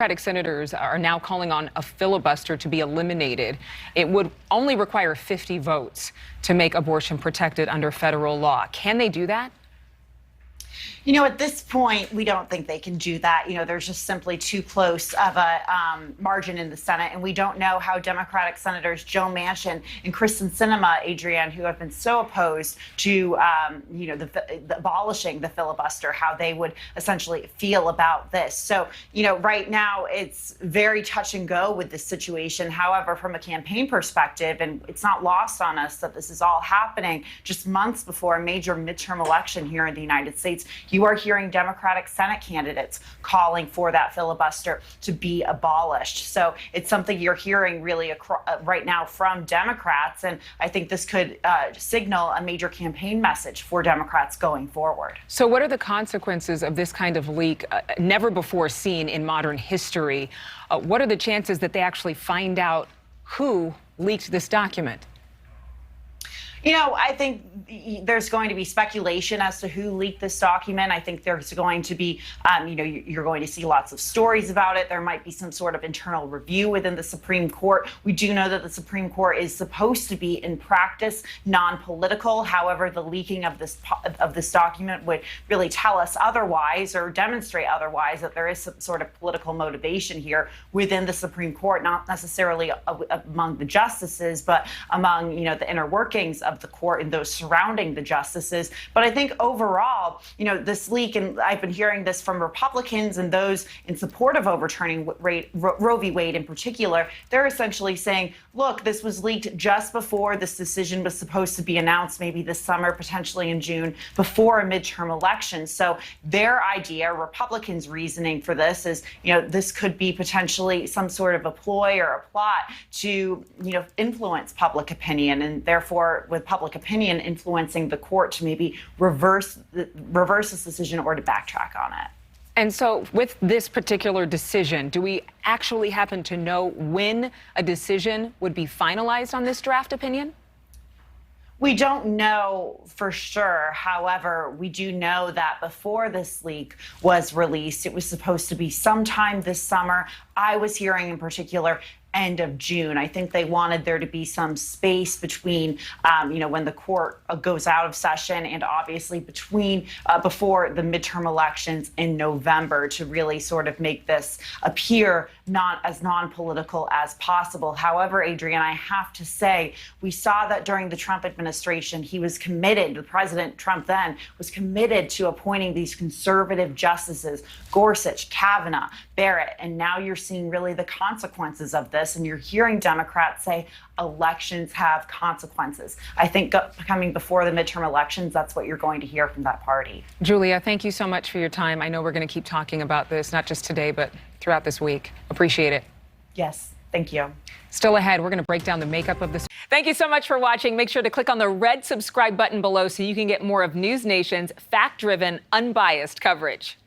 Democratic senators are now calling on a filibuster to be eliminated. It would only require 50 votes to make abortion protected under federal law. Can they do that? You know, at this point, we don't think they can do that. You know, there's just simply too close of a margin in the Senate. And we don't know how Democratic Senators Joe Manchin and Kristen Sinema, Adrienne, who have been so opposed to, the abolishing the filibuster, how they would essentially feel about this. So, you know, right now it's very touch and go with this situation. However, from a campaign perspective, and it's not lost on us that this is all happening just months before a major midterm election here in the United States. You are hearing Democratic Senate candidates calling for that filibuster to be abolished. So it's something you're hearing really right now from Democrats. And I think this could signal a major campaign message for Democrats going forward. So what are the consequences of this kind of leak, never before seen in modern history? What are the chances that they actually find out who leaked this document? You know, I think there's going to be speculation as to who leaked this document. I think there's going to be, you're going to see lots of stories about it. There might be some sort of internal review within the Supreme Court. We do know that the Supreme Court is supposed to be, in practice, non-political. However, the leaking of this document would really tell us otherwise or demonstrate otherwise, that there is some sort of political motivation here within the Supreme Court, not necessarily among the justices, but among, the inner workings of the court and those surrounding the justices. But I think overall, this leak, and I've been hearing this from Republicans and those in support of overturning Roe v. Wade in particular, they're essentially saying, look, this was leaked just before this decision was supposed to be announced, maybe this summer, potentially in June, before a midterm election. So their idea, Republicans' reasoning for this is, this could be potentially some sort of a ploy or a plot to, influence public opinion, and therefore with public opinion influencing the court to maybe reverse this decision or to backtrack on it. And so with this particular decision, do we actually happen to know when a decision would be finalized on this draft opinion? We don't know for sure. However, we do know that before this leak was released, it was supposed to be sometime this summer. I was hearing in particular end of June. I think they wanted there to be some space between, when the court goes out of session and obviously before the midterm elections in November to really sort of make this appear not as non-political as possible. However, Adrienne, I have to say, we saw that during the Trump administration, he was committed, the President Trump then was committed to appointing these conservative justices, Gorsuch, Kavanaugh, Barrett, and now you're seeing really the consequences of this. And you're hearing Democrats say elections have consequences. I think coming before the midterm elections, that's what you're going to hear from that party. Julia, thank you so much for your time. I know we're going to keep talking about this, not just today, but throughout this week. Appreciate it. Yes, thank you. Still ahead, we're going to break down the makeup of this. Thank you so much for watching. Make sure to click on the red subscribe button below so you can get more of NewsNation's fact-driven, unbiased coverage.